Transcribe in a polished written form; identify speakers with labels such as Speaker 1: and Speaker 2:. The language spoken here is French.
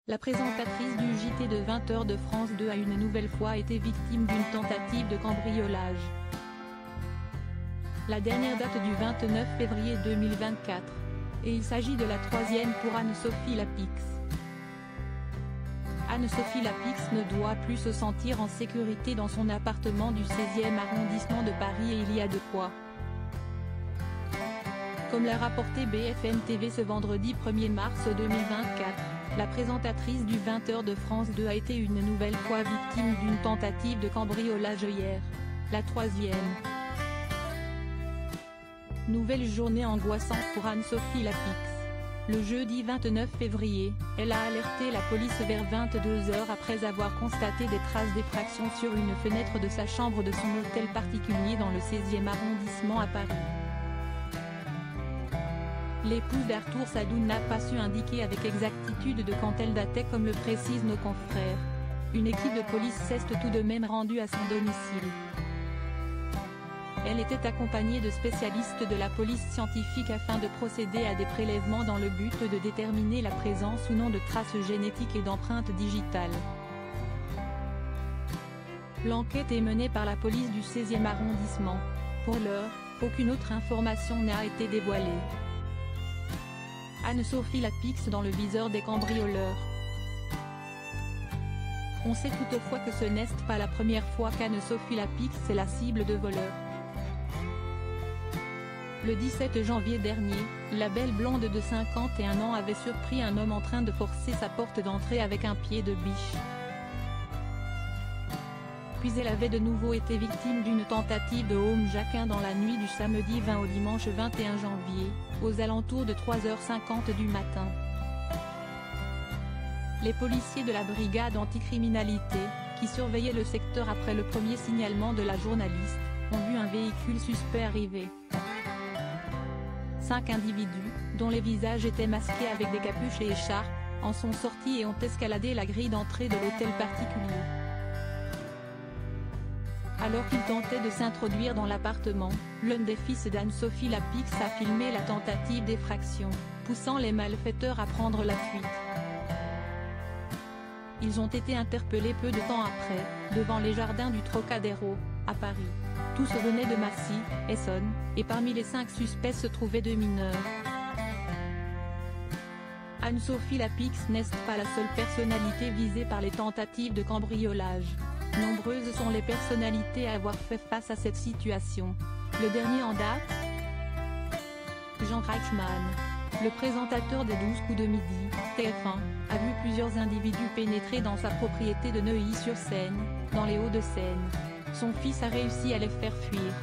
Speaker 1: La présentatrice du JT de 20h de France 2 a une nouvelle fois été victime d'une tentative de cambriolage. La dernière date du 29 février 2024. Et il s'agit de la troisième pour Anne-Sophie Lapix. Anne-Sophie Lapix ne doit plus se sentir en sécurité dans son appartement du 16e arrondissement de Paris et il y a de quoi. Comme l'a rapporté BFM TV ce vendredi 1er mars 2024, la présentatrice du 20h de France 2 a été une nouvelle fois victime d'une tentative de cambriolage hier. La troisième. Nouvelle journée angoissante pour Anne-Sophie Lapix. Le jeudi 29 février, elle a alerté la police vers 22h après avoir constaté des traces d'effraction sur une fenêtre de sa chambre de son hôtel particulier dans le 16e arrondissement à Paris. L'épouse d'Arthur Sadoun n'a pas su indiquer avec exactitude de quand elle datait comme le précisent nos confrères. Une équipe de police s'est tout de même rendue à son domicile. Elle était accompagnée de spécialistes de la police scientifique afin de procéder à des prélèvements dans le but de déterminer la présence ou non de traces génétiques et d'empreintes digitales. L'enquête est menée par la police du 16e arrondissement. Pour l'heure, aucune autre information n'a été dévoilée. Anne-Sophie Lapix dans le viseur des cambrioleurs. On sait toutefois que ce n'est pas la première fois qu'Anne-Sophie Lapix est la cible de voleurs. Le 17 janvier dernier, la belle blonde de 51 ans avait surpris un homme en train de forcer sa porte d'entrée avec un pied de biche. Puis elle avait de nouveau été victime d'une tentative de homejacking dans la nuit du samedi 20 au dimanche 21 janvier, aux alentours de 3h50 du matin. Les policiers de la brigade anticriminalité, qui surveillaient le secteur après le premier signalement de la journaliste, ont vu un véhicule suspect arriver. 5 individus, dont les visages étaient masqués avec des capuches et écharpes, en sont sortis et ont escaladé la grille d'entrée de l'hôtel particulier. Alors qu'ils tentaient de s'introduire dans l'appartement, l'un des fils d'Anne-Sophie Lapix a filmé la tentative d'effraction, poussant les malfaiteurs à prendre la fuite. Ils ont été interpellés peu de temps après, devant les jardins du Trocadéro, à Paris. Tous venaient de Massy, Essonne, et parmi les 5 suspects se trouvaient 2 mineurs. Anne-Sophie Lapix n'est pas la seule personnalité visée par les tentatives de cambriolage. Nombreuses sont les personnalités à avoir fait face à cette situation. Le dernier en date, Jean Reichmann, le présentateur des 12 coups de midi, TF1, a vu plusieurs individus pénétrer dans sa propriété de Neuilly-sur-Seine, dans les Hauts-de-Seine. Son fils a réussi à les faire fuir.